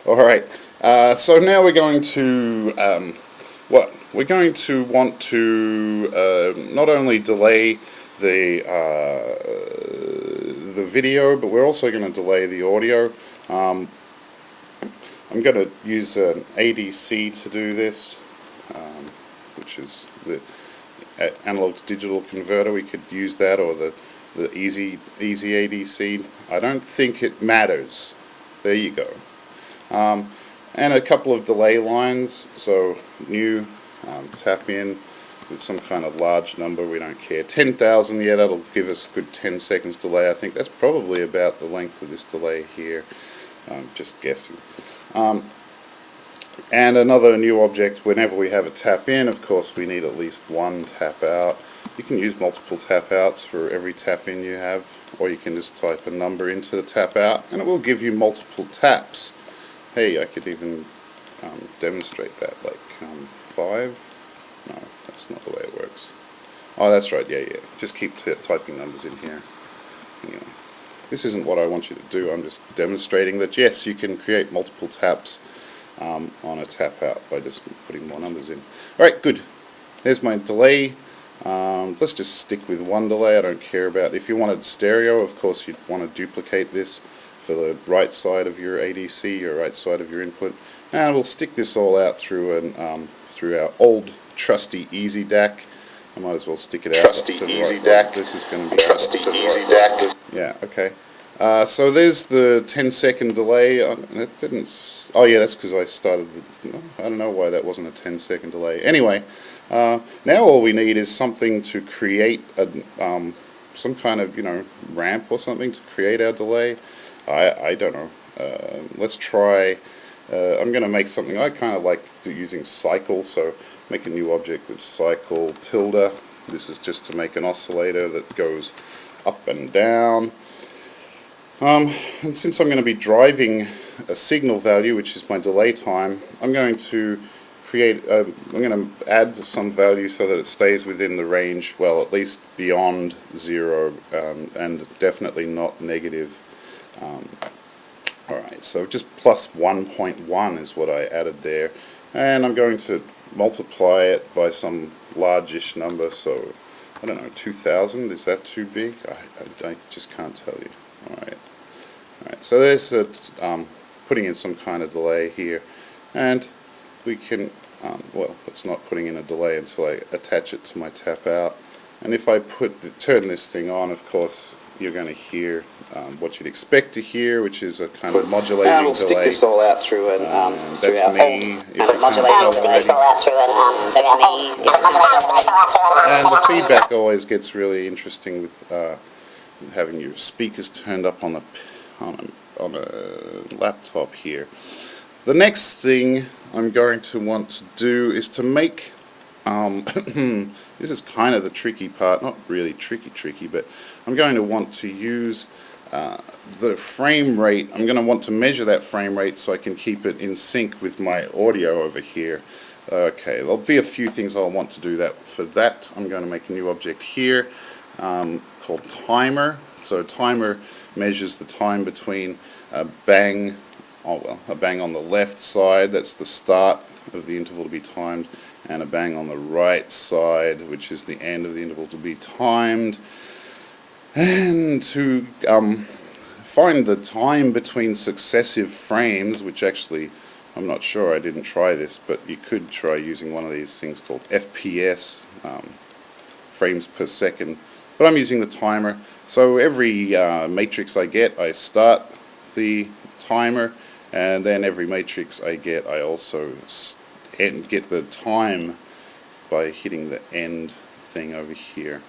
All right. So now we're going to we're going to want to not only delay the video, but we're also going to delay the audio. I'm going to use an ADC to do this, which is the analog to digital converter. We could use that, or the easy ADC. I don't think it matters. There you go. And a couple of delay lines. So new tap in with some kind of large number. We don't care. 10,000. Yeah, that'll give us a good 10 seconds delay. I think that's probably about the length of this delay here. Just guessing. And another new object, whenever we have a tap in, of course we need at least one tap out. You can use multiple tap outs for every tap in you have, or you can just type a number into the tap out and it will give you multiple taps. Hey, I could even demonstrate that, like 5? No, that's not the way it works. Oh, that's right, yeah. Just keep typing numbers in here. Anyway, this isn't what I want you to do. I'm just demonstrating that, yes, you can create multiple taps on a tap out by just putting more numbers in. Alright, good. There's my delay. Let's just stick with one delay. I don't care about, if you wanted stereo, of course you'd want to duplicate this for the right side of your ADC, or right side of your input. And we'll stick this all out through through our old trusty Easy DAC. I might as well stick it out. Trusty Easy DAC. This is going to be Trusty Easy DAC. Yeah, okay. So there's the 10-second delay. That didn't. Oh yeah, that's because I started. I don't know why that wasn't a 10-second delay. Anyway, now all we need is something to create some kind of ramp or something to create our delay. I don't know. Let's try. I'm going to make something I kind of like using cycle. So make a new object with cycle tilde. This is just to make an oscillator that goes up and down. And since I'm going to be driving a signal value, which is my delay time, I'm going to create, I'm going to add some value so that it stays within the range, well, at least beyond 0, and definitely not negative. Alright, so just plus 1.1 is what I added there. And I'm going to multiply it by some largish number, so I don't know, 2,000, is that too big? I just can't tell you. Alright, so there's putting in some kind of delay here, and we can, well, it's not putting in a delay until I attach it to my tap out. And if I turn this thing on, of course, you're going to hear what you'd expect to hear, which is a kind of modulating delay. And we'll stick this all out through and that's me. And the feedback always gets really interesting with having your speakers turned up on a laptop here. The next thing I'm going to want to do is to make this is kind of the tricky part, not really tricky, but I'm going to want to use the frame rate. I'm going to want to measure that frame rate so I can keep it in sync with my audio over here. Okay, there'll be a few things I'll want to do that. For that, I'm going to make a new object here called timer. So timer measures the time between a bang, a bang on the left side, that's the start of the interval to be timed, and a bang on the right side, which is the end of the interval to be timed. And to find the time between successive frames, which actually, I'm not sure, I didn't try this, but you could try using one of these things called FPS, frames per second. But I'm using the timer. So every matrix I get, I start the timer, and then every matrix I get, I also get the time by hitting the end thing over here.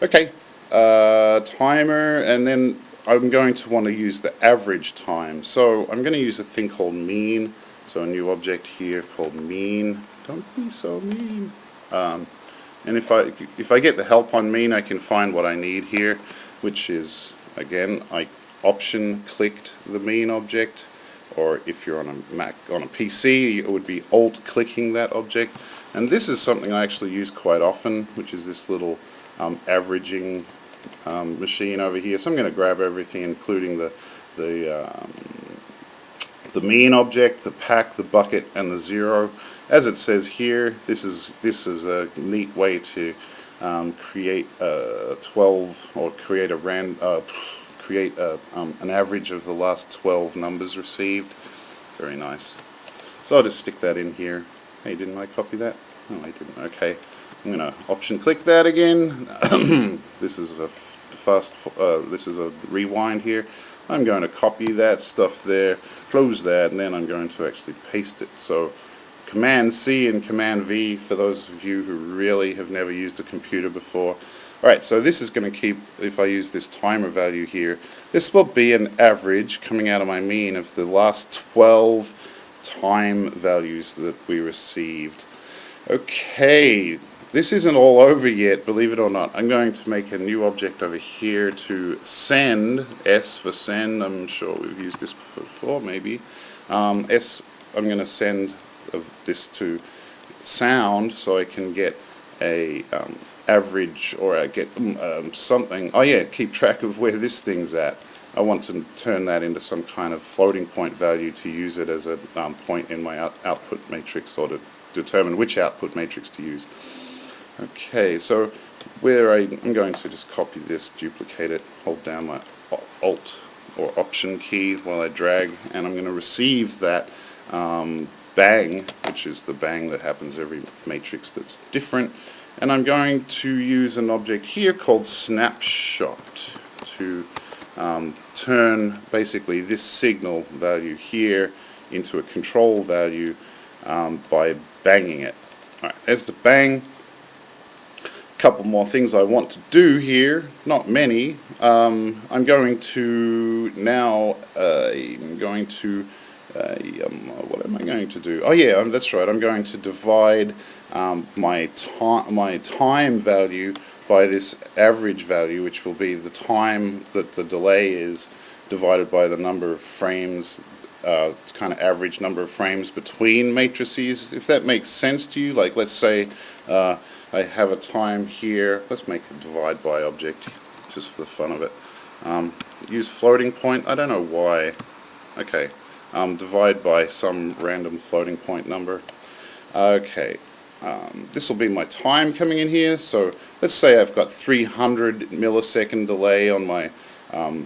Okay, timer, and then I'm going to want to use the average time. So I'm going to use a thing called mean. So a new object here called mean. Don't be so mean. And if I get the help on mean, I can find what I need here, which is, again, I option clicked the mean object, or if you're on a Mac, on a PC, it would be alt clicking that object. And this is something I actually use quite often, which is this little averaging machine over here. So I'm going to grab everything, including the the mean object, the pack, the bucket, and the zero. As it says here, this is a neat way to create a 12 or create a an average of the last 12 numbers received. Very nice. So I'll just stick that in here. Hey, didn't I copy that? No, I didn't. Okay, I'm going to option click that again. This is a this is a rewind here. I'm going to copy that stuff there, close that, and then I'm going to actually paste it. So Command C and Command V for those of you who really have never used a computer before. Alright, so this is going to keep, if I use this timer value here, this will be an average coming out of my mean of the last 12 time values that we received. Okay, this isn't all over yet, believe it or not. I'm going to make a new object over here to send, S for send. I'm sure we've used this before, maybe. S, I'm going to send this to sound so I can get a average, or I get something. Oh yeah, keep track of where this thing's at. I want to turn that into some kind of floating point value to use it as a point in my output matrix, or to determine which output matrix to use. Okay, so I'm going to just copy this, duplicate it, hold down my Alt or Option key while I drag, and I'm going to receive that bang, which is the bang that happens every matrix that's different. And I'm going to use an object here called snapshot to turn basically this signal value here into a control value by banging it. Alright, there's the bang. Couple more things I want to do here, not many. I'm going to now, what am I going to do? Oh yeah, that's right, I'm going to divide my time value by this average value, which will be the time that the delay is divided by the number of frames, kind of average number of frames between matrices. If that makes sense to you, like let's say I have a time here. Let's make a divide by object just for the fun of it. Use floating point. I don't know why. Okay. Divide by some random floating point number. Okay. This will be my time coming in here. So let's say I've got 300 millisecond delay on my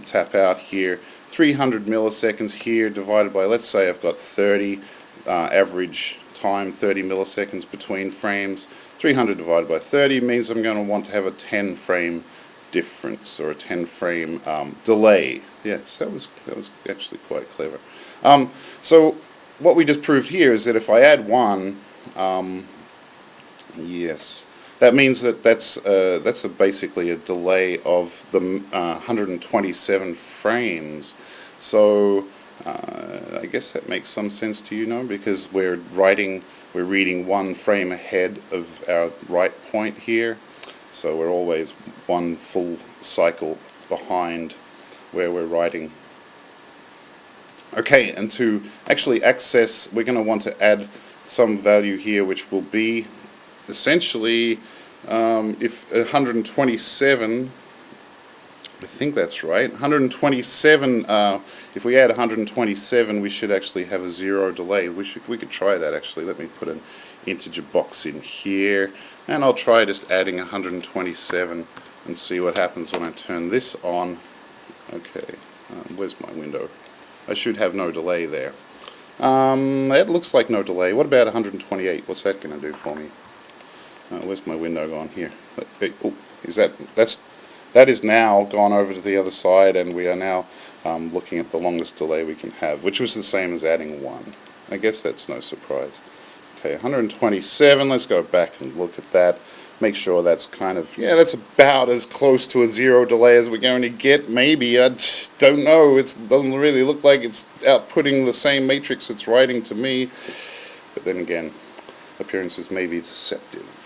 tap out here. 300 milliseconds here divided by, let's say I've got 30 average time, 30 milliseconds between frames. 300 divided by 30 means I'm going to want to have a 10 frame difference, or a 10 frame delay. Yes, that was actually quite clever. So what we just proved here is that if I add 1, yes, that means that that's basically a delay of the 127 frames. So I guess that makes some sense to you now, because we're reading 1 frame ahead of our write point here. So we're always 1 full cycle behind where we're writing. Okay, and to actually access, we're going to want to add some value here, which will be essentially if 127, I think that's right, 127, if we add 127, we should actually have a 0 delay. We could try that actually. Let me put an integer box in here, and I'll try just adding 127 and see what happens when I turn this on. Okay, where's my window? I should have no delay there. It looks like no delay. What about 128? What's that going to do for me? Where's my window gone here? Oh, that is now gone over to the other side, and we are now looking at the longest delay we can have, which was the same as adding 1. I guess that's no surprise. Okay, 127, let's go back and look at that. Make sure that's kind of, yeah, that's about as close to a 0 delay as we're going to get, maybe. I don't know. It doesn't really look like it's outputting the same matrix it's writing to me. But then again, appearances may be deceptive.